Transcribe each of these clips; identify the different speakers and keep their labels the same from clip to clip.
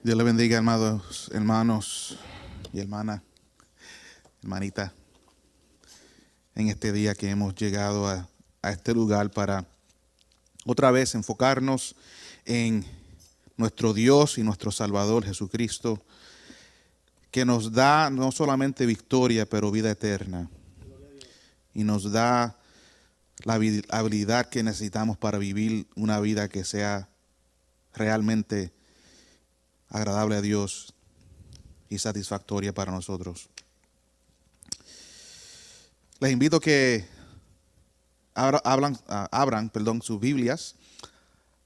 Speaker 1: Dios le bendiga, hermanos y hermanita, en este día que hemos llegado a este lugar para otra vez enfocarnos en nuestro Dios y nuestro Salvador Jesucristo, que nos da no solamente victoria, pero vida eterna. Y nos da la habilidad que necesitamos para vivir una vida que sea realmente agradable a Dios y satisfactoria para nosotros. Les invito a que abran sus Biblias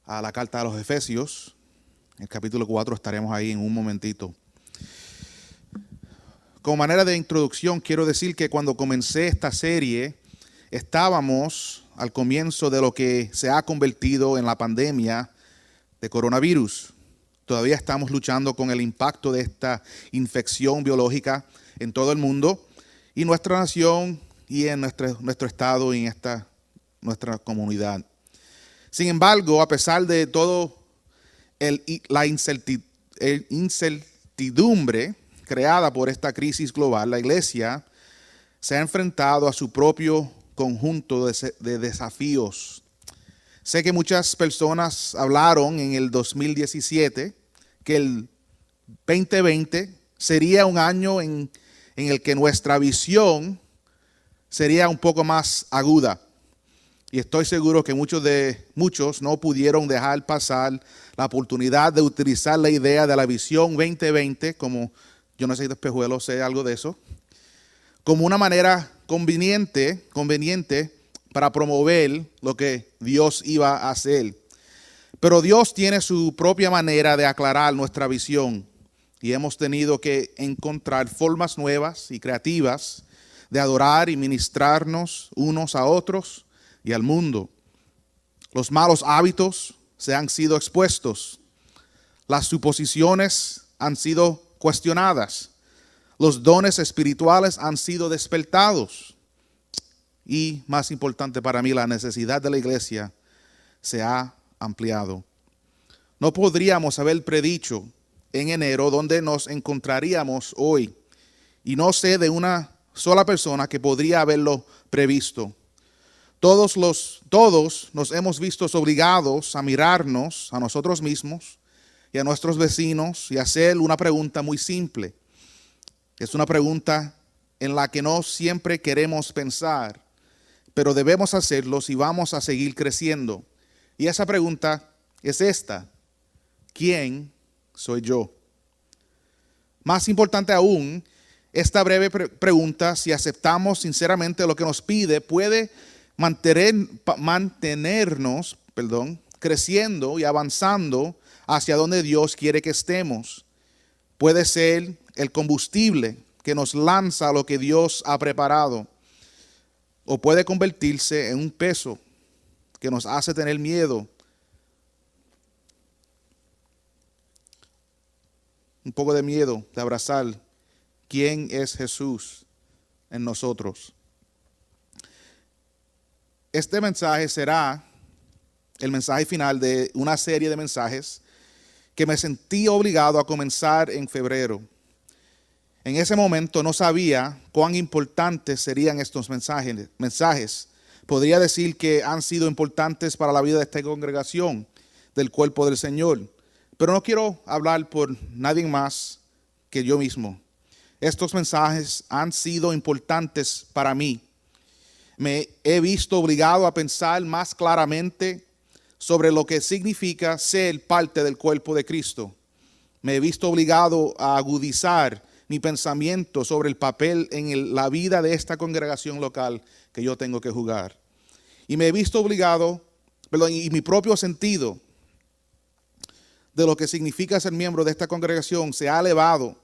Speaker 1: a la carta a los Efesios. En el capítulo 4 estaremos ahí en un momentito. Como manera de introducción, quiero decir que cuando comencé esta serie, estábamos al comienzo de lo que se ha convertido en la pandemia de coronavirus. Todavía estamos luchando con el impacto de esta infección biológica en todo el mundo y nuestra nación y en nuestro estado y en nuestra comunidad. Sin embargo, a pesar de todo la incertidumbre creada por esta crisis global, la iglesia se ha enfrentado a su propio conjunto de desafíos. Sé que muchas personas hablaron en el 2017 que el 2020 sería un año en el que nuestra visión sería un poco más aguda. Y estoy seguro que muchos no pudieron dejar pasar la oportunidad de utilizar la idea de la visión 2020, como yo no sé si Espejuelo sé algo de eso, como una manera conveniente para promover lo que Dios iba a hacer. Pero Dios tiene su propia manera de aclarar nuestra visión y hemos tenido que encontrar formas nuevas y creativas de adorar y ministrarnos unos a otros y al mundo. Los malos hábitos se han sido expuestos. Las suposiciones han sido cuestionadas. Los dones espirituales han sido despertados. Y más importante para mí, la necesidad de la iglesia se ha ampliado. No podríamos haber predicho en enero dónde nos encontraríamos hoy. Y no sé de una sola persona que podría haberlo previsto. Todos nos hemos visto obligados a mirarnos a nosotros mismos y a nuestros vecinos y hacer una pregunta muy simple. Es una pregunta en la que no siempre queremos pensar, pero debemos hacerlo si vamos a seguir creciendo. Y esa pregunta es esta: ¿quién soy yo? Más importante aún, esta breve pregunta, si aceptamos sinceramente lo que nos pide, puede mantenernos creciendo y avanzando hacia donde Dios quiere que estemos. Puede ser el combustible que nos lanza a lo que Dios ha preparado. O puede convertirse en un peso que nos hace tener miedo. Un poco de miedo de abrazar quién es Jesús en nosotros. Este mensaje será el mensaje final de una serie de mensajes que me sentí obligado a comenzar en febrero. En ese momento no sabía cuán importantes serían estos mensajes. Podría decir que han sido importantes para la vida de esta congregación, del cuerpo del Señor. Pero no quiero hablar por nadie más que yo mismo. Estos mensajes han sido importantes para mí. Me he visto obligado a pensar más claramente sobre lo que significa ser parte del cuerpo de Cristo. Me he visto obligado a agudizar mi pensamiento sobre el papel en la vida de esta congregación local que yo tengo que jugar. Y me he visto obligado, y mi propio sentido de lo que significa ser miembro de esta congregación se ha elevado,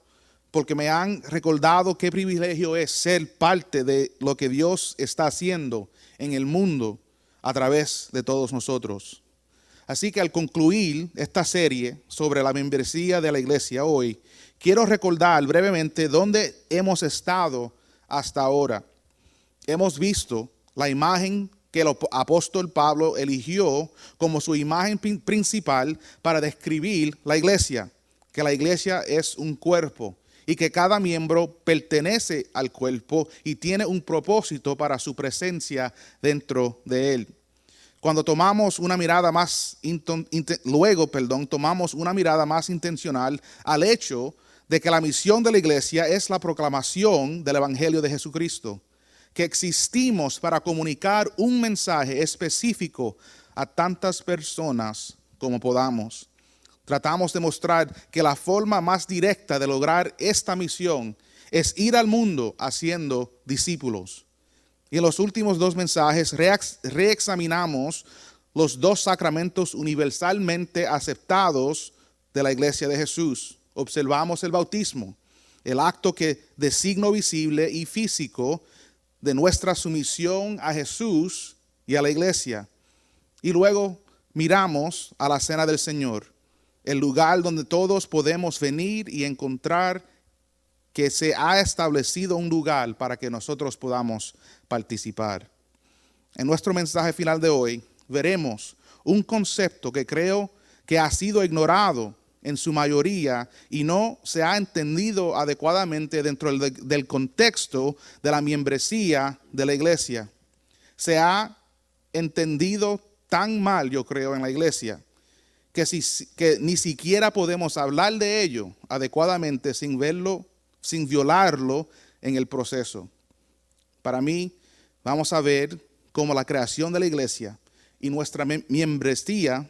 Speaker 1: porque me han recordado qué privilegio es ser parte de lo que Dios está haciendo en el mundo a través de todos nosotros. Así que al concluir esta serie sobre la membresía de la iglesia hoy, quiero recordar brevemente dónde hemos estado hasta ahora. Hemos visto la imagen que el apóstol Pablo eligió como su imagen principal para describir la iglesia. que la iglesia es un cuerpo y que cada miembro pertenece al cuerpo y tiene un propósito para su presencia dentro de él. Cuando tomamos una mirada tomamos una mirada más intencional al hecho de que la misión de la iglesia es la proclamación del Evangelio de Jesucristo, que existimos para comunicar un mensaje específico a tantas personas como podamos. Tratamos de mostrar que la forma más directa de lograr esta misión es ir al mundo haciendo discípulos. Y en los últimos dos mensajes reexaminamos los dos sacramentos universalmente aceptados de la iglesia de Jesús. Observamos el bautismo, el acto de signo visible y físico de nuestra sumisión a Jesús y a la iglesia. Y luego miramos a la cena del Señor, el lugar donde todos podemos venir y encontrar que se ha establecido un lugar para que nosotros podamos participar. En nuestro mensaje final de hoy veremos un concepto que creo que ha sido ignorado en su mayoría y no se ha entendido adecuadamente dentro del contexto de la membresía de la iglesia. Se ha entendido tan mal, yo creo, en la iglesia, que ni siquiera podemos hablar de ello adecuadamente sin violarlo en el proceso. Para mí, vamos a ver cómo la creación de la iglesia y nuestra membresía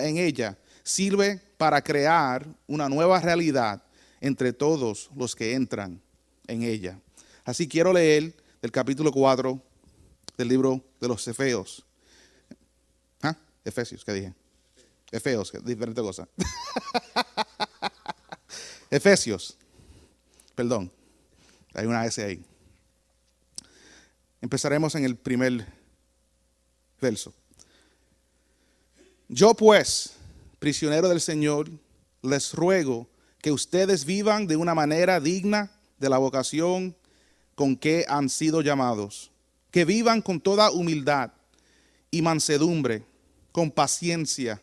Speaker 1: en ella sirve para crear una nueva realidad entre todos los que entran en ella. Así quiero leer el capítulo 4 del libro de los Efesios. Efesios, ¿qué dije? Efeos, diferente cosa. Efesios. Perdón, hay una S ahí. Empezaremos en el primer verso. Yo pues, prisionero del Señor, les ruego que ustedes vivan de una manera digna de la vocación con que han sido llamados. Que vivan con toda humildad y mansedumbre, con paciencia,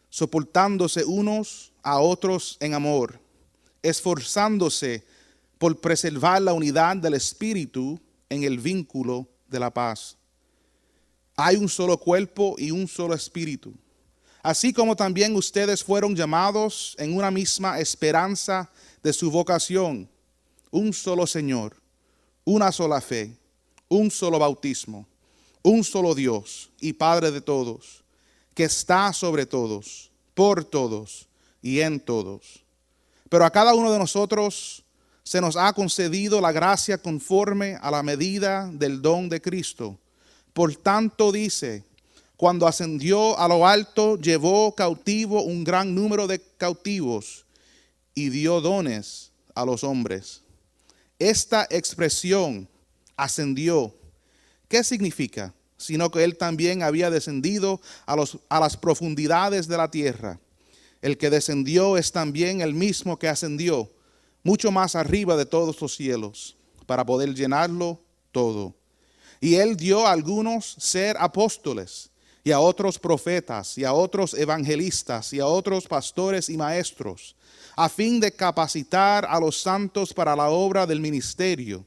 Speaker 1: soportándose unos a otros en amor, esforzándose por preservar la unidad del Espíritu en el vínculo de la paz. Hay un solo cuerpo y un solo espíritu, así como también ustedes fueron llamados en una misma esperanza de su vocación, un solo Señor, una sola fe, un solo bautismo, un solo Dios y Padre de todos, que está sobre todos, por todos y en todos. Pero a cada uno de nosotros se nos ha concedido la gracia conforme a la medida del don de Cristo. Por tanto dice, cuando ascendió a lo alto, llevó cautivo un gran número de cautivos y dio dones a los hombres. Esta expresión, ascendió, ¿qué significa? Sino que él también había descendido a las profundidades de la tierra. El que descendió es también el mismo que ascendió mucho más arriba de todos los cielos, para poder llenarlo todo. Y él dio a algunos ser apóstoles, y a otros profetas, y a otros evangelistas, y a otros pastores y maestros, a fin de capacitar a los santos para la obra del ministerio,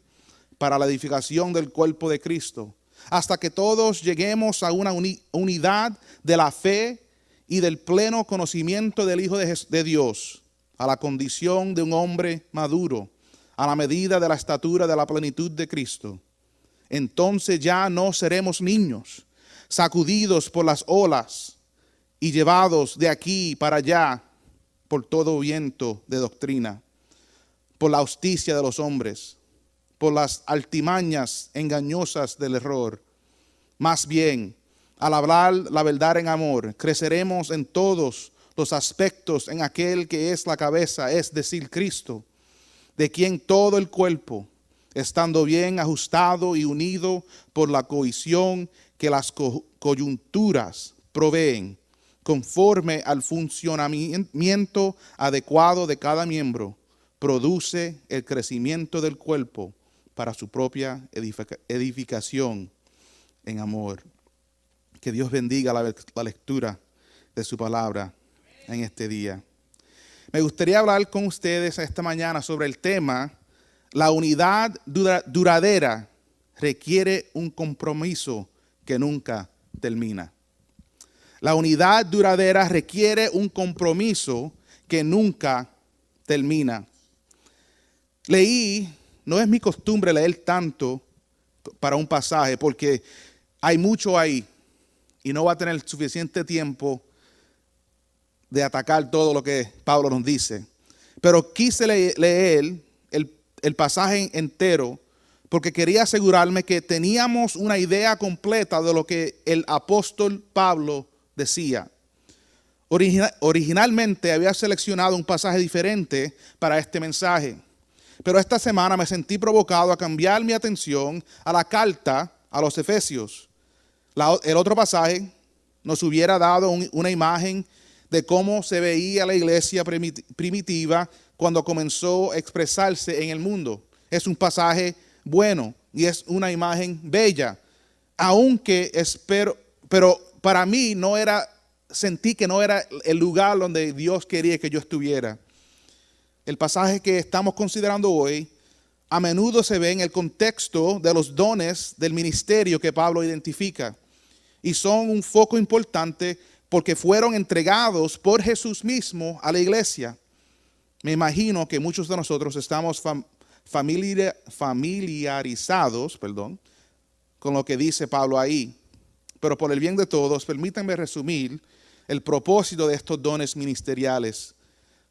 Speaker 1: para la edificación del cuerpo de Cristo, hasta que todos lleguemos a una unidad de la fe y del pleno conocimiento del Hijo de Dios, a la condición de un hombre maduro, a la medida de la estatura de la plenitud de Cristo. Entonces ya no seremos niños, sacudidos por las olas y llevados de aquí para allá por todo viento de doctrina, por la astucia de los hombres, por las artimañas engañosas del error. Más bien, al hablar la verdad en amor, creceremos en todos los aspectos en aquel que es la cabeza, es decir, Cristo, de quien todo el cuerpo, estando bien ajustado y unido por la cohesión que las coyunturas proveen, conforme al funcionamiento adecuado de cada miembro, produce el crecimiento del cuerpo para su propia edificación en amor. Que Dios bendiga la lectura de su palabra en este día. Me gustaría hablar con ustedes esta mañana sobre el tema: la unidad duradera requiere un compromiso que nunca termina. La unidad duradera requiere un compromiso que nunca termina. No es mi costumbre leer tanto para un pasaje porque hay mucho ahí y no va a tener suficiente tiempo de atacar todo lo que Pablo nos dice. Pero quise leer el pasaje entero porque quería asegurarme que teníamos una idea completa de lo que el apóstol Pablo decía. Originalmente había seleccionado un pasaje diferente para este mensaje, pero esta semana me sentí provocado a cambiar mi atención a la carta a los Efesios. El otro pasaje nos hubiera dado una imagen de cómo se veía la iglesia primitiva cuando comenzó a expresarse en el mundo. Es un pasaje bueno y es una imagen bella, pero para mí sentí que no era el lugar donde Dios quería que yo estuviera. El pasaje que estamos considerando hoy a menudo se ve en el contexto de los dones del ministerio que Pablo identifica, y son un foco importante porque fueron entregados por Jesús mismo a la iglesia. Me imagino que muchos de nosotros estamos familiarizados con lo que dice Pablo ahí. Pero por el bien de todos, permítanme resumir el propósito de estos dones ministeriales.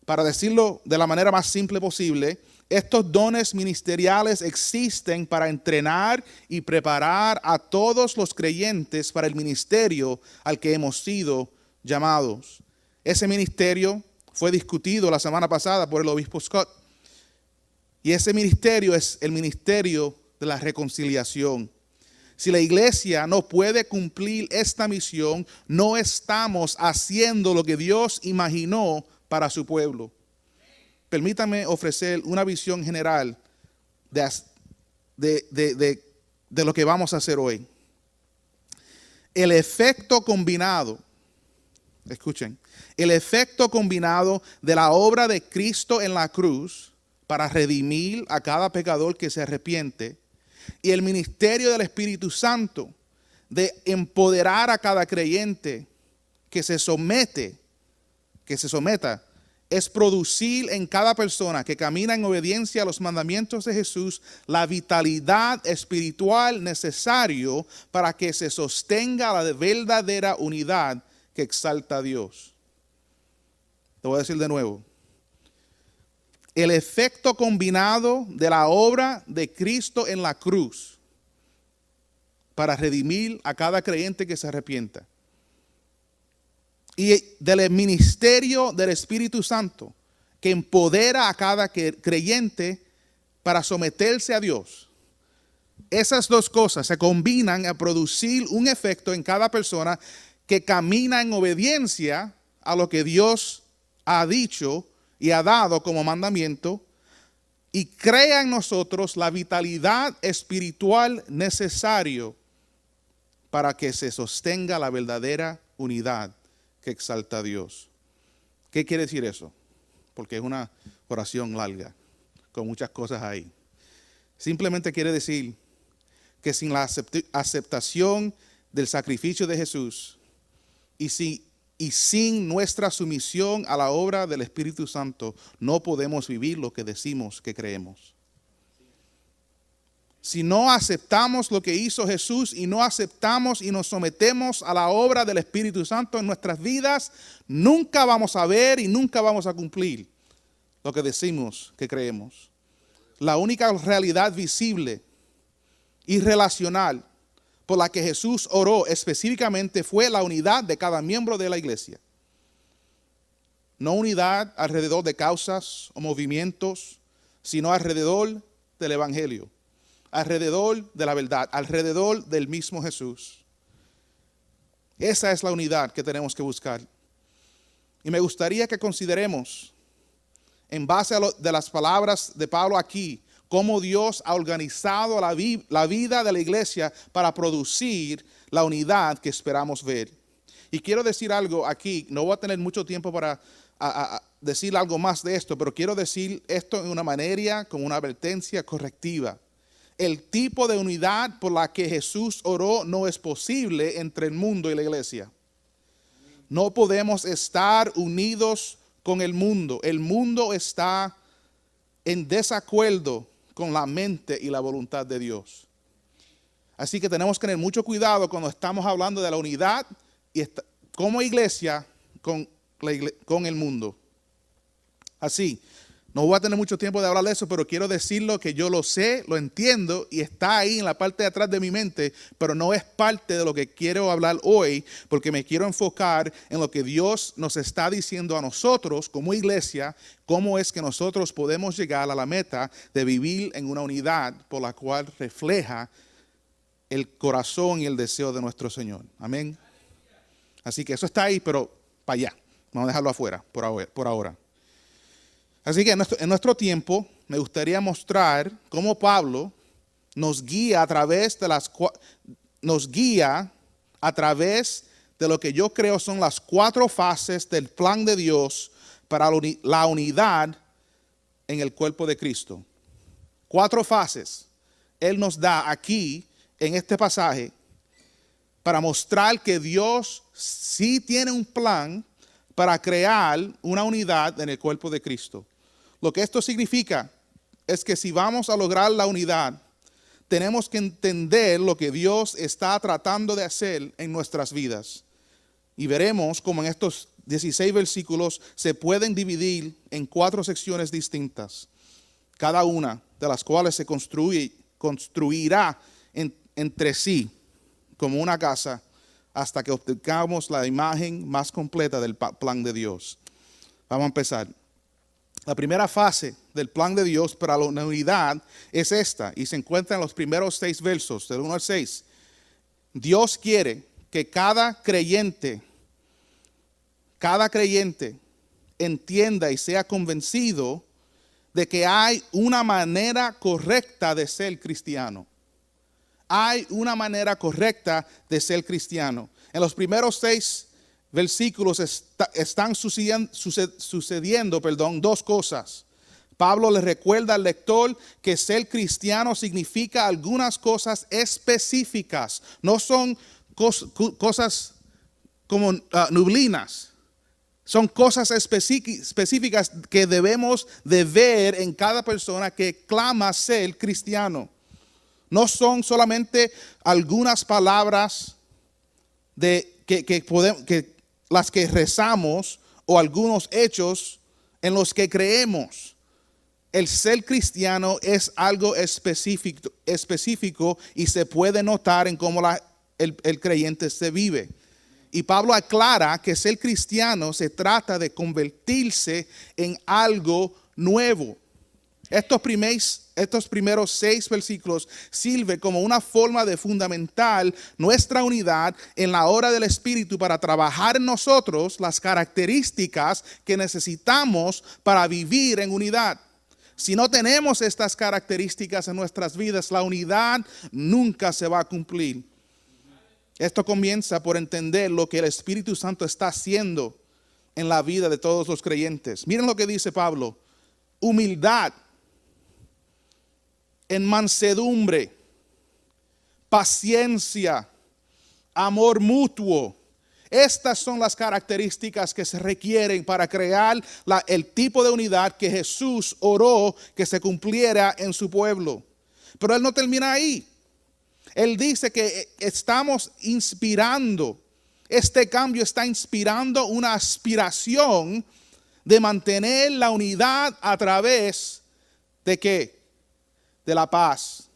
Speaker 1: Para decirlo de la manera más simple posible, estos dones ministeriales existen para entrenar y preparar a todos los creyentes para el ministerio al que hemos sido llamados. Ese ministerio fue discutido la semana pasada por el obispo Scott. Y ese ministerio es el ministerio de la reconciliación. Si la iglesia no puede cumplir esta misión, no estamos haciendo lo que Dios imaginó para su pueblo. Permítame ofrecer una visión general de lo que vamos a hacer hoy. El efecto combinado, escuchen, el efecto combinado de la obra de Cristo en la cruz para redimir a cada pecador que se arrepiente, y el ministerio del Espíritu Santo de empoderar a cada creyente que se someta, es producir en cada persona que camina en obediencia a los mandamientos de Jesús la vitalidad espiritual necesaria para que se sostenga la verdadera unidad que exalta a Dios. Te voy a decir de nuevo. El efecto combinado de la obra de Cristo en la cruz para redimir a cada creyente que se arrepienta, y del ministerio del Espíritu Santo que empodera a cada creyente para someterse a Dios. Esas dos cosas se combinan a producir un efecto en cada persona que camina en obediencia a lo que Dios ha dicho y ha dado como mandamiento, y crea en nosotros la vitalidad espiritual necesaria para que se sostenga la verdadera unidad que exalta a Dios. ¿Qué quiere decir eso? Porque es una oración larga, con muchas cosas ahí. Simplemente quiere decir que sin la aceptación del sacrificio de Jesús y sin nuestra sumisión a la obra del Espíritu Santo, no podemos vivir lo que decimos que creemos. Si no aceptamos lo que hizo Jesús y no aceptamos y nos sometemos a la obra del Espíritu Santo en nuestras vidas, nunca vamos a ver y nunca vamos a cumplir lo que decimos que creemos. La única realidad visible y relacional por la que Jesús oró específicamente fue la unidad de cada miembro de la iglesia. No unidad alrededor de causas o movimientos, sino alrededor del Evangelio, alrededor de la verdad, alrededor del mismo Jesús. Esa es la unidad que tenemos que buscar. Y me gustaría que consideremos, en base de las palabras de Pablo aquí, cómo Dios ha organizado la vida de la iglesia para producir la unidad que esperamos ver. Y quiero decir algo aquí, no voy a tener mucho tiempo para decir algo más de esto, pero quiero decir esto en una manera, como una advertencia correctiva. El tipo de unidad por la que Jesús oró no es posible entre el mundo y la iglesia. No podemos estar unidos con el mundo. El mundo está en desacuerdo con la mente y la voluntad de Dios. Así que tenemos que tener mucho cuidado cuando estamos hablando de la unidad y como iglesia con el mundo. Así, no voy a tener mucho tiempo de hablar de eso, pero quiero decirlo que yo lo sé, lo entiendo y está ahí en la parte de atrás de mi mente, pero no es parte de lo que quiero hablar hoy, porque me quiero enfocar en lo que Dios nos está diciendo a nosotros como iglesia, cómo es que nosotros podemos llegar a la meta de vivir en una unidad por la cual refleja el corazón y el deseo de nuestro Señor. Amén. Así que eso está ahí, pero para allá. Vamos a dejarlo afuera por ahora. Así que en nuestro tiempo me gustaría mostrar cómo Pablo nos guía a través de lo que yo creo son las 4 fases del plan de Dios para la unidad en el cuerpo de Cristo. 4 fases Él nos da aquí en este pasaje para mostrar que Dios sí tiene un plan para crear una unidad en el cuerpo de Cristo. Lo que esto significa es que si vamos a lograr la unidad, tenemos que entender lo que Dios está tratando de hacer en nuestras vidas. Y veremos cómo en estos 16 versículos se pueden dividir en 4 secciones distintas, cada una de las cuales se construirá entre sí como una casa hasta que obtengamos la imagen más completa del plan de Dios. Vamos a empezar. La primera fase del plan de Dios para la unidad es esta, y se encuentra en los primeros 6 versos, del 1 al 6. Dios quiere que cada creyente entienda y sea convencido de que hay una manera correcta de ser cristiano. Hay una manera correcta de ser cristiano. En los primeros 6 versículos están sucediendo 2 cosas. Pablo le recuerda al lector que ser cristiano significa algunas cosas específicas. No son cosas como nublinas. Son cosas específicas que debemos de ver en cada persona que clama ser cristiano. No son solamente algunas palabras que las que rezamos o algunos hechos en los que creemos. El ser cristiano es algo específico y se puede notar en cómo el creyente se vive. Y Pablo aclara que ser cristiano se trata de convertirse en algo nuevo. Estos primeros 6 versículos sirven como una forma de fundamentar nuestra unidad en la obra del Espíritu para trabajar en nosotros las características que necesitamos para vivir en unidad. Si no tenemos estas características en nuestras vidas, la unidad nunca se va a cumplir. Esto comienza por entender lo que el Espíritu Santo está haciendo en la vida de todos los creyentes. Miren lo que dice Pablo: humildad, en mansedumbre, paciencia, amor mutuo. Estas son las características que se requieren para crear el tipo de unidad que Jesús oró que se cumpliera en su pueblo. Pero Él no termina ahí. Él dice que estamos inspirando, este cambio está inspirando una aspiración de mantener la unidad a través de ¿qué? De la paz.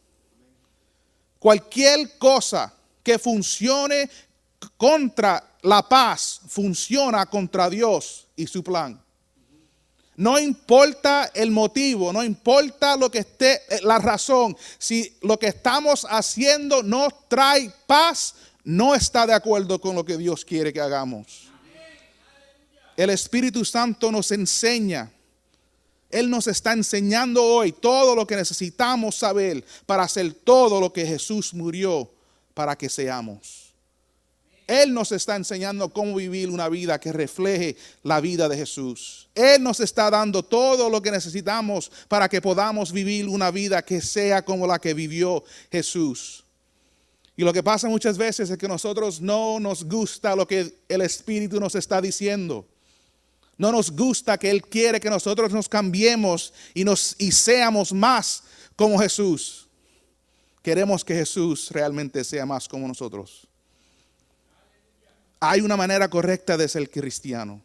Speaker 1: Cualquier cosa que funcione contra la paz funciona contra Dios y su plan. No importa el motivo, no importa lo que esté, la razón. Si lo que estamos haciendo no trae paz, no está de acuerdo con lo que Dios quiere que hagamos. El Espíritu Santo nos enseña. Él nos está enseñando hoy todo lo que necesitamos saber para hacer todo lo que Jesús murió para que seamos. Él nos está enseñando cómo vivir una vida que refleje la vida de Jesús. Él nos está dando todo lo que necesitamos para que podamos vivir una vida que sea como la que vivió Jesús. Y lo que pasa muchas veces es que nosotros no nos gusta lo que el Espíritu nos está diciendo. No nos gusta que Él quiere que nosotros nos cambiemos y seamos más como Jesús. Queremos que Jesús realmente sea más como nosotros. Hay una manera correcta de ser cristiano.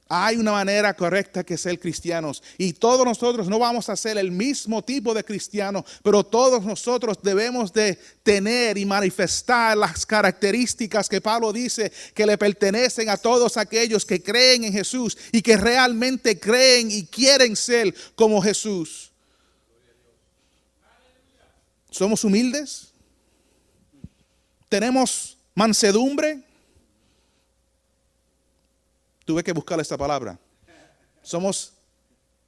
Speaker 1: Hay una manera correcta que ser cristianos. Y todos nosotros no vamos a ser el mismo tipo de cristiano, pero todos nosotros debemos de tener y manifestar las características que Pablo dice que le pertenecen a todos aquellos que creen en Jesús y que realmente creen y quieren ser como Jesús. ¿Somos humildes? ¿Tenemos mansedumbre? Tuve que buscar esta palabra. Somos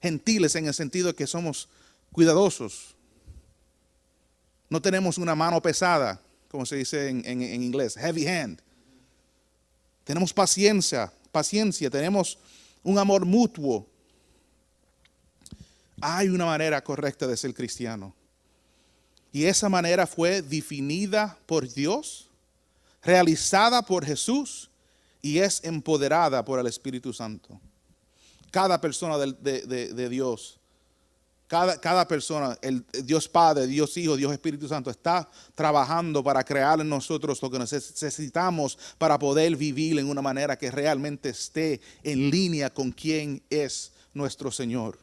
Speaker 1: gentiles en el sentido de que somos cuidadosos. No tenemos una mano pesada, como se dice en inglés, heavy hand. Tenemos paciencia, tenemos un amor mutuo. Hay una manera correcta de ser cristiano. Y esa manera fue definida por Dios, realizada por Jesús y es empoderada por el Espíritu Santo. Cada persona de Dios, cada persona, el Dios Padre, Dios Hijo, Dios Espíritu Santo está trabajando para crear en nosotros lo que necesitamos para poder vivir en una manera que realmente esté en línea con quien es nuestro Señor.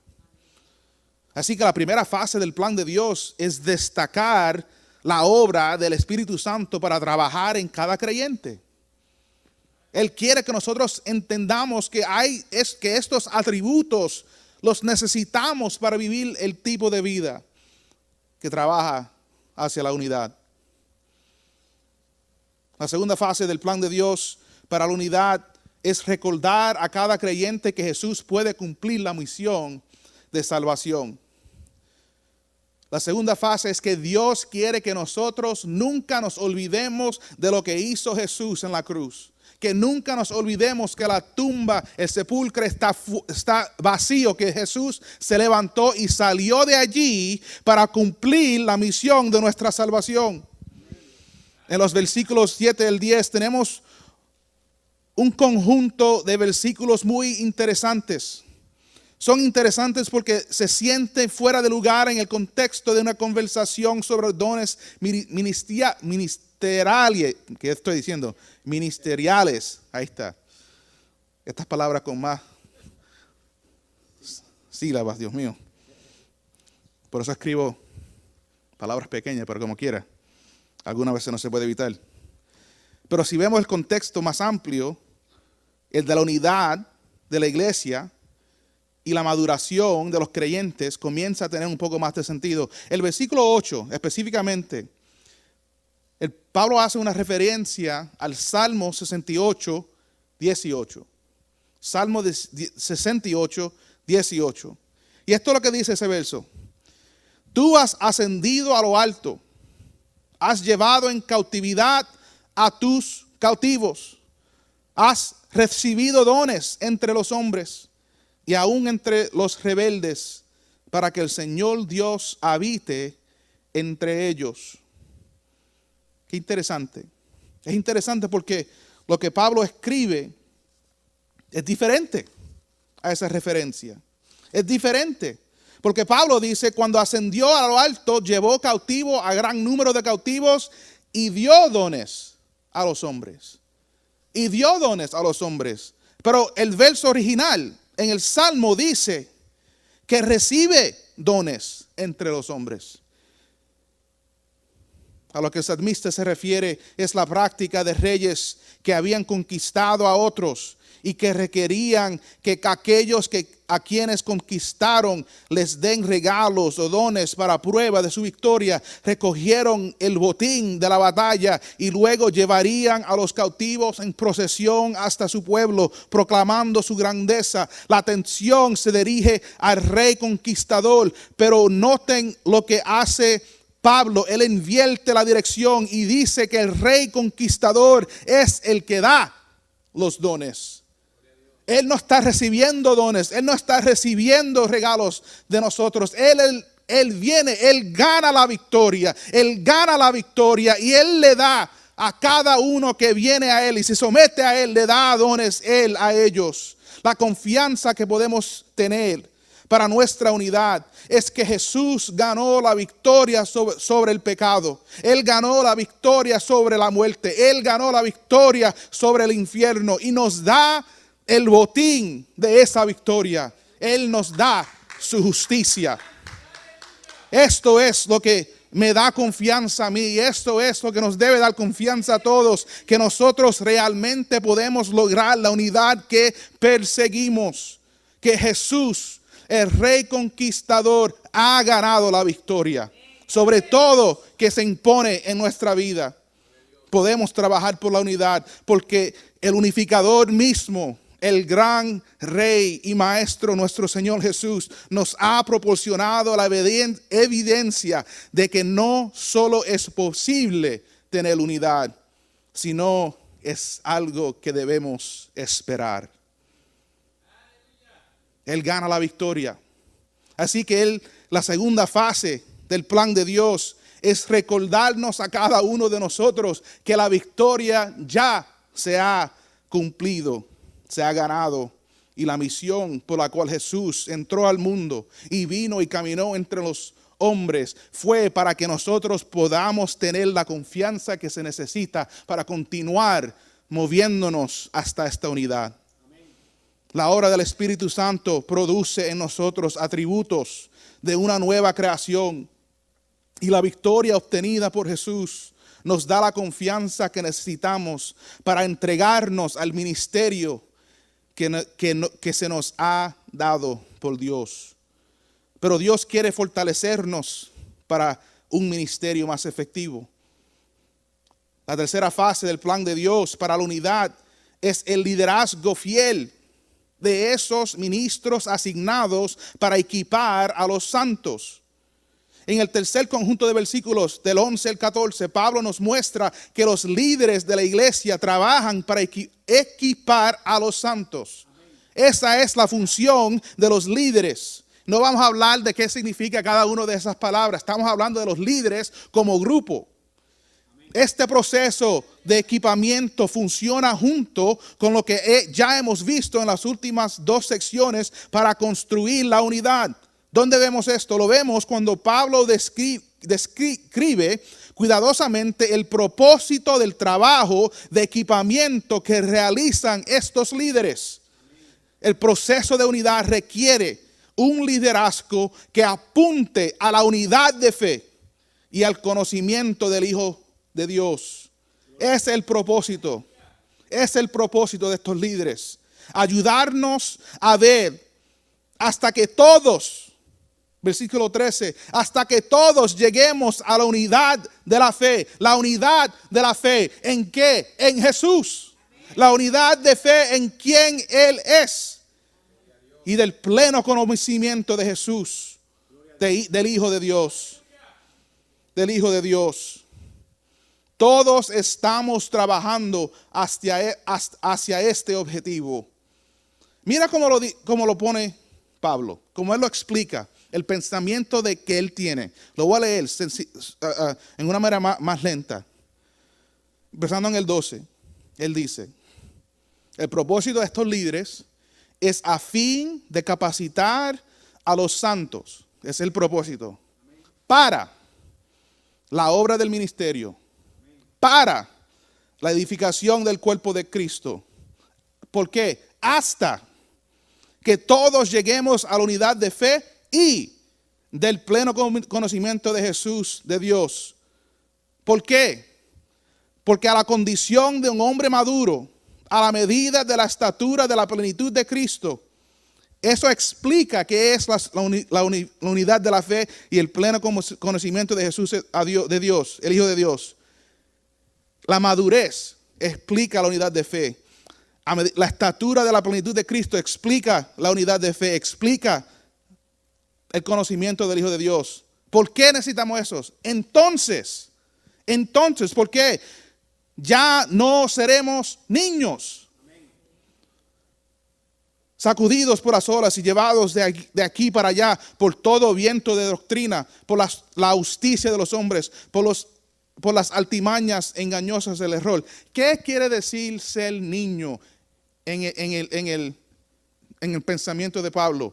Speaker 1: Así que la primera fase del plan de Dios es destacar la obra del Espíritu Santo para trabajar en cada creyente. Él quiere que nosotros entendamos que estos atributos los necesitamos para vivir el tipo de vida que trabaja hacia la unidad. La segunda fase del plan de Dios para la unidad es recordar a cada creyente que Jesús puede cumplir la misión de salvación. La segunda fase es que Dios quiere que nosotros nunca nos olvidemos de lo que hizo Jesús en la cruz. Que nunca nos olvidemos que la tumba, el sepulcro está vacío, que Jesús se levantó y salió de allí para cumplir la misión de nuestra salvación. En los versículos 7 al 10 tenemos un conjunto de versículos muy interesantes. Son interesantes porque se sienten fuera de lugar en el contexto de una conversación sobre dones ministeriales. ¿Qué estoy diciendo? Ministeriales. Ahí está. Estas palabras con más sílabas, Dios mío. Por eso escribo palabras pequeñas, pero como quiera. Algunas veces no se puede evitar. Pero si vemos el contexto más amplio, el de la unidad de la iglesia y la maduración de los creyentes comienza a tener un poco más de sentido. El versículo 8 específicamente, Pablo hace una referencia al Salmo 68, 18. Salmo 68, 18. Y esto es lo que dice ese verso. Tú has ascendido a lo alto, has llevado en cautividad a tus cautivos, has recibido dones entre los hombres y aún entre los rebeldes, para que el Señor Dios habite entre ellos. Qué interesante. Es interesante porque lo que Pablo escribe es diferente a esa referencia. Es diferente. Porque Pablo dice, cuando ascendió a lo alto, llevó cautivo a gran número de cautivos y dio dones a los hombres. Y dio dones a los hombres. Pero el verso original en el Salmo dice que recibe dones entre los hombres. A lo que el salmista se refiere es la práctica de reyes que habían conquistado a otros y que requerían que aquellos a quienes conquistaron les den regalos o dones para prueba de su victoria. Recogieron el botín de la batalla y luego llevarían a los cautivos en procesión hasta su pueblo, proclamando su grandeza. La atención se dirige al rey conquistador, pero noten lo que hace Pablo, él invierte la dirección y dice que el rey conquistador es el que da los dones. Él no está recibiendo dones, él no está recibiendo regalos de nosotros. Él viene, él gana la victoria y él le da a cada uno que viene a él y se somete a él, le da dones él a ellos. La confianza que podemos tener para nuestra unidad es que Jesús ganó la victoria sobre el pecado. Él ganó la victoria sobre la muerte. Él ganó la victoria sobre el infierno y nos da el botín de esa victoria. Él nos da su justicia. Esto es lo que me da confianza a mí y esto es lo que nos debe dar confianza a todos, que nosotros realmente podemos lograr la unidad que perseguimos, que Jesús, el Rey conquistador, ha ganado la victoria sobre todo que se impone en nuestra vida. Podemos trabajar por la unidad porque el unificador mismo, el gran Rey y Maestro, nuestro Señor Jesús, nos ha proporcionado la evidencia de que no solo es posible tener unidad, sino es algo que debemos esperar. Él gana la victoria. Así que la segunda fase del plan de Dios es recordarnos a cada uno de nosotros que la victoria ya se ha cumplido, se ha ganado. Y la misión por la cual Jesús entró al mundo y vino y caminó entre los hombres fue para que nosotros podamos tener la confianza que se necesita para continuar moviéndonos hasta esta unidad. La obra del Espíritu Santo produce en nosotros atributos de una nueva creación. Y la victoria obtenida por Jesús nos da la confianza que necesitamos para entregarnos al ministerio que se nos ha dado por Dios. Pero Dios quiere fortalecernos para un ministerio más efectivo. La tercera fase del plan de Dios para la unidad es el liderazgo fiel de esos ministros asignados para equipar a los santos. En el tercer conjunto de versículos del 11 al 14, Pablo nos muestra que los líderes de la iglesia trabajan para equipar a los santos. Esa es la función de los líderes. No vamos a hablar de qué significa cada una de esas palabras. Estamos hablando de los líderes como grupo. Este proceso de equipamiento funciona junto con lo que ya hemos visto en las últimas dos secciones para construir la unidad. ¿Dónde vemos esto? Lo vemos cuando Pablo describe cuidadosamente el propósito del trabajo de equipamiento que realizan estos líderes. El proceso de unidad requiere un liderazgo que apunte a la unidad de fe y al conocimiento del Hijo de Dios. Es el propósito de estos líderes. Ayudarnos a ver hasta que todos, versículo 13, hasta que todos lleguemos a la unidad de la fe. La unidad de la fe, ¿en qué? En Jesús. La unidad de fe en quien Él es. Y del pleno conocimiento de Jesús, del Hijo de Dios. Del Hijo de Dios. Todos estamos trabajando hacia este objetivo. Mira cómo lo pone Pablo, cómo él lo explica, el pensamiento de que él tiene. Lo voy a leer en una manera más lenta. Empezando en el 12, él dice, el propósito de estos líderes es a fin de capacitar a los santos. Es el propósito. Para la obra del ministerio. Para la edificación del cuerpo de Cristo. ¿Por qué? Hasta que todos lleguemos a la unidad de fe y del pleno conocimiento de Jesús, de Dios. ¿Por qué? Porque a la condición de un hombre maduro, a la medida de la estatura de la plenitud de Cristo, eso explica que es la unidad de la fe y el pleno conocimiento de Jesús, de Dios, el Hijo de Dios. La madurez explica la unidad de fe. La estatura de la plenitud de Cristo explica la unidad de fe, explica el conocimiento del Hijo de Dios. ¿Por qué necesitamos esos? Entonces, ¿por qué? Ya no seremos niños, sacudidos por las olas y llevados de aquí para allá por todo viento de doctrina, por la justicia de los hombres, por las altimañas engañosas del error. ¿Qué quiere decir ser niño en el pensamiento de Pablo?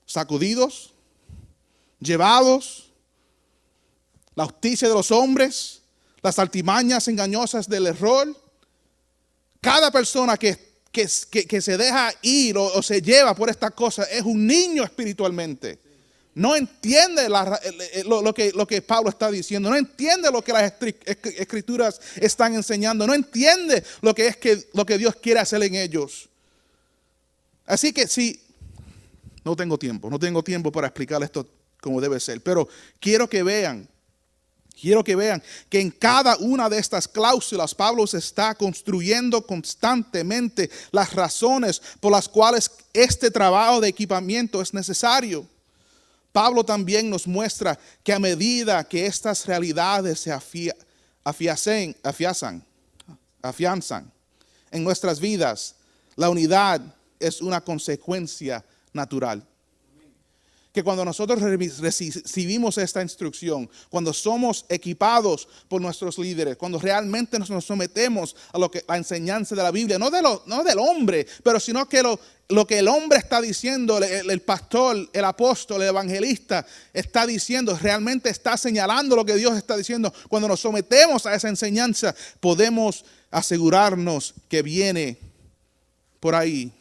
Speaker 1: Sacudidos, llevados, la justicia de los hombres, las altimañas engañosas del error. Cada persona que se deja ir o se lleva por esta cosa es un niño espiritualmente. No entiende lo que Pablo está diciendo. No entiende lo que las escrituras están enseñando. No entiende lo que Dios quiere hacer en ellos. Así que sí, no tengo tiempo para explicar esto como debe ser. Pero quiero que vean que en cada una de estas cláusulas Pablo se está construyendo constantemente las razones por las cuales este trabajo de equipamiento es necesario. Pablo también nos muestra que a medida que estas realidades se afianzan en nuestras vidas, la unidad es una consecuencia natural. Que cuando nosotros recibimos esta instrucción, cuando somos equipados por nuestros líderes, cuando realmente nos sometemos a la enseñanza de la Biblia, no del hombre, pero sino que lo que el hombre está diciendo, el pastor, el apóstol, el evangelista está diciendo, realmente está señalando lo que Dios está diciendo. Cuando nos sometemos a esa enseñanza, podemos asegurarnos que viene por ahí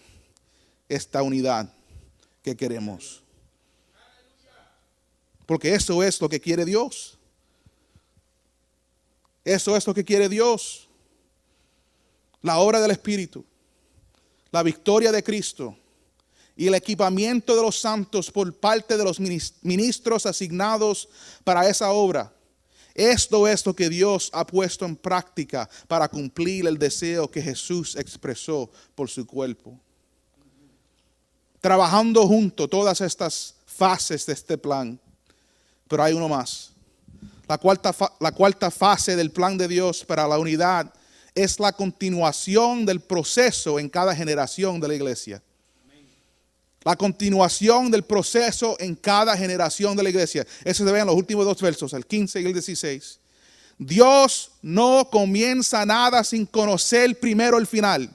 Speaker 1: esta unidad que queremos. Porque eso es lo que quiere Dios. Eso es lo que quiere Dios. La obra del Espíritu, la victoria de Cristo y el equipamiento de los santos por parte de los ministros asignados para esa obra. Esto es lo que Dios ha puesto en práctica para cumplir el deseo que Jesús expresó por su cuerpo. Trabajando juntos todas estas fases de este plan. Pero hay uno más. La cuarta fase del plan de Dios para la unidad es la continuación del proceso en cada generación de la iglesia. La continuación del proceso en cada generación de la iglesia. Eso se ve en los últimos dos versos, el 15 y el 16. Dios no comienza nada sin conocer primero el final.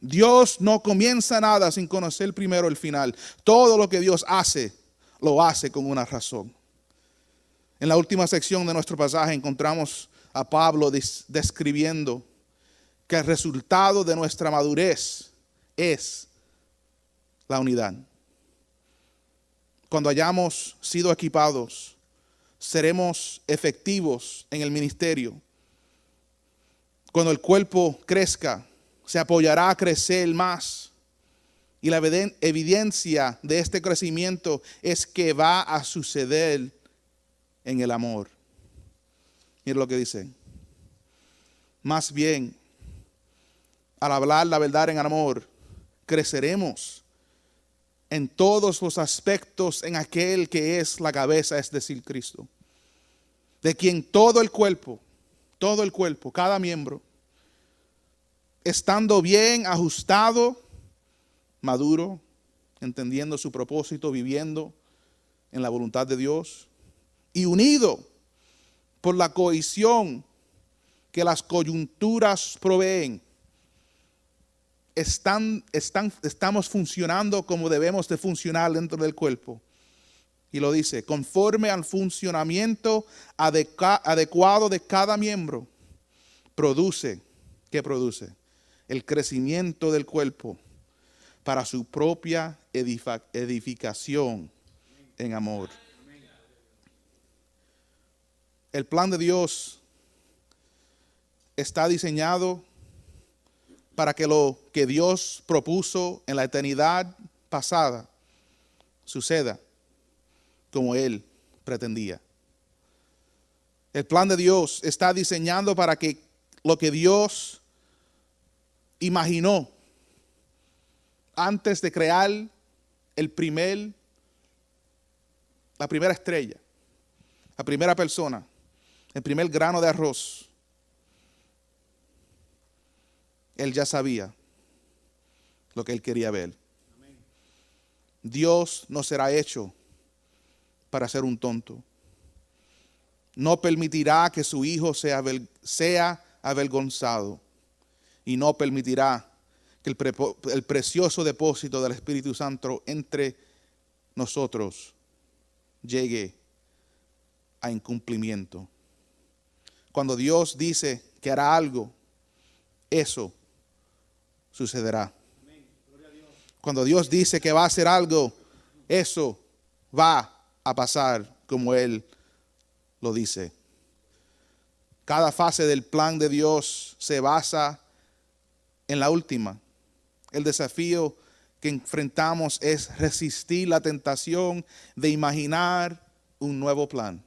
Speaker 1: Dios no comienza nada sin conocer primero el final. Todo lo que Dios hace, lo hace con una razón. En la última sección de nuestro pasaje encontramos a Pablo describiendo que el resultado de nuestra madurez es la unidad. Cuando hayamos sido equipados, seremos efectivos en el ministerio. Cuando el cuerpo crezca, se apoyará a crecer más. Y la evidencia de este crecimiento es que va a suceder en el amor. Mira lo que dice. Más bien, al hablar la verdad en amor, creceremos en todos los aspectos en aquel que es la cabeza, es decir, Cristo. De quien todo el cuerpo, cada miembro, estando bien ajustado, maduro, entendiendo su propósito, viviendo en la voluntad de Dios y unido por la cohesión que las coyunturas proveen, estamos funcionando como debemos de funcionar dentro del cuerpo. Y lo dice, conforme al funcionamiento adecuado de cada miembro, ¿qué produce? El crecimiento del cuerpo para su propia edificación en amor. El plan de Dios está diseñado para que lo que Dios propuso en la eternidad pasada suceda como Él pretendía. El plan de Dios está diseñado para que lo que Dios imaginó antes de crear el primer la primera estrella, la primera persona, el primer grano de arroz, Él ya sabía lo que Él quería ver. Dios no será hecho para ser un tonto. No permitirá que su hijo sea avergonzado. Y no permitirá que el precioso depósito del Espíritu Santo entre nosotros llegue a incumplimiento. Cuando Dios dice que hará algo, eso sucederá. Cuando Dios dice que va a hacer algo, eso va a pasar como Él lo dice. Cada fase del plan de Dios se basa en la última. El desafío que enfrentamos es resistir la tentación de imaginar un nuevo plan,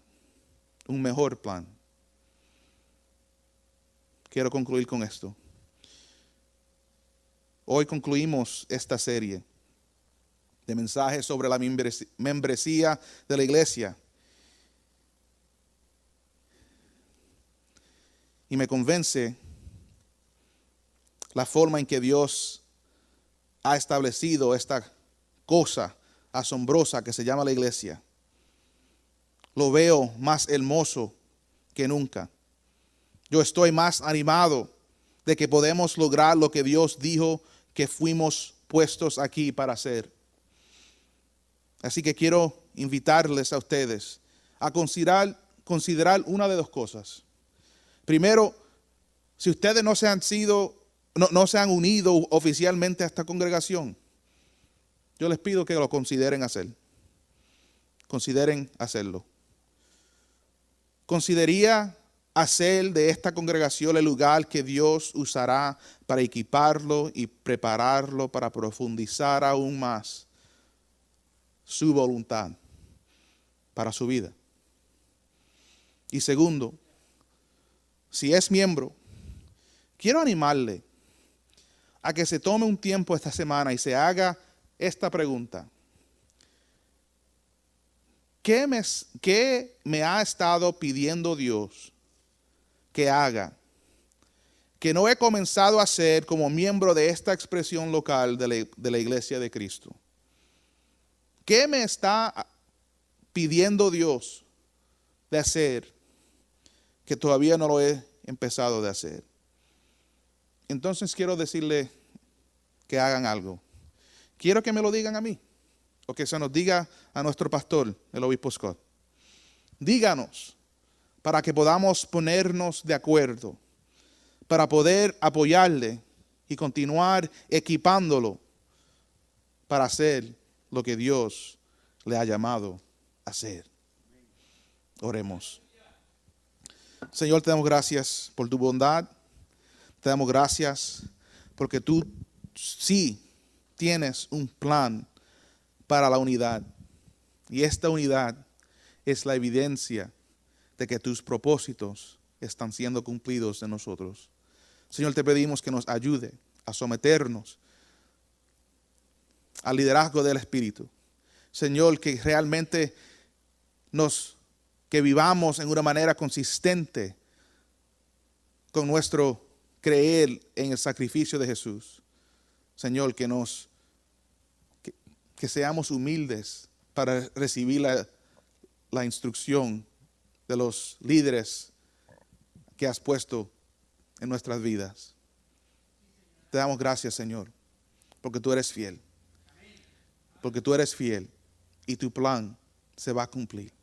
Speaker 1: un mejor plan. Quiero concluir con esto. Hoy concluimos esta serie de mensajes sobre la membresía de la iglesia. Y me convence la forma en que Dios ha establecido esta cosa asombrosa que se llama la iglesia. Lo veo más hermoso que nunca. Yo estoy más animado de que podemos lograr lo que Dios dijo que fuimos puestos aquí para hacer. Así que quiero invitarles a ustedes a considerar una de dos cosas. Primero, si ustedes no se han unido oficialmente a esta congregación, yo les pido que lo consideren hacer. Consideren hacerlo. Consideraría hacer de esta congregación el lugar que Dios usará para equiparlo y prepararlo para profundizar aún más su voluntad para su vida. Y segundo, si es miembro, quiero animarle a que se tome un tiempo esta semana y se haga esta pregunta. ¿Qué me ha estado pidiendo Dios que haga, que no he comenzado a hacer como miembro de esta expresión local de la Iglesia de Cristo? ¿Qué me está pidiendo Dios de hacer que todavía no lo he empezado de hacer? Entonces quiero decirle que hagan algo. Quiero que me lo digan a mí, o que se nos diga a nuestro pastor, el obispo Scott. Díganos, para que podamos ponernos de acuerdo, para poder apoyarle y continuar equipándolo para hacer lo que Dios le ha llamado a hacer. Oremos. Señor, te damos gracias por tu bondad. Te damos gracias porque tú sí tienes un plan para la unidad. Y esta unidad es la evidencia de que tus propósitos están siendo cumplidos en nosotros. Señor, te pedimos que nos ayude a someternos al liderazgo del Espíritu. Señor, que realmente que vivamos en una manera consistente con nuestro creer en el sacrificio de Jesús. Señor, que seamos humildes para recibir la instrucción de los líderes que has puesto en nuestras vidas. Te damos gracias, Señor, porque tú eres fiel. Porque tú eres fiel y tu plan se va a cumplir.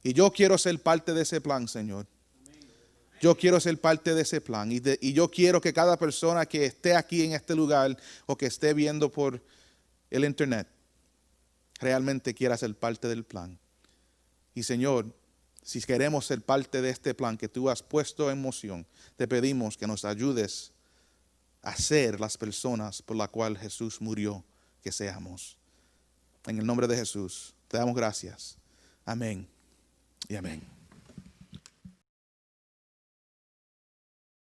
Speaker 1: Y yo quiero ser parte de ese plan, Señor. Yo quiero ser parte de ese plan. Y yo quiero que cada persona que esté aquí en este lugar o que esté viendo por el internet realmente quiera ser parte del plan. Y Señor, si queremos ser parte de este plan que tú has puesto en moción, te pedimos que nos ayudes a ser las personas por las cuales Jesús murió, que seamos. En el nombre de Jesús, te damos gracias. Amén y amén.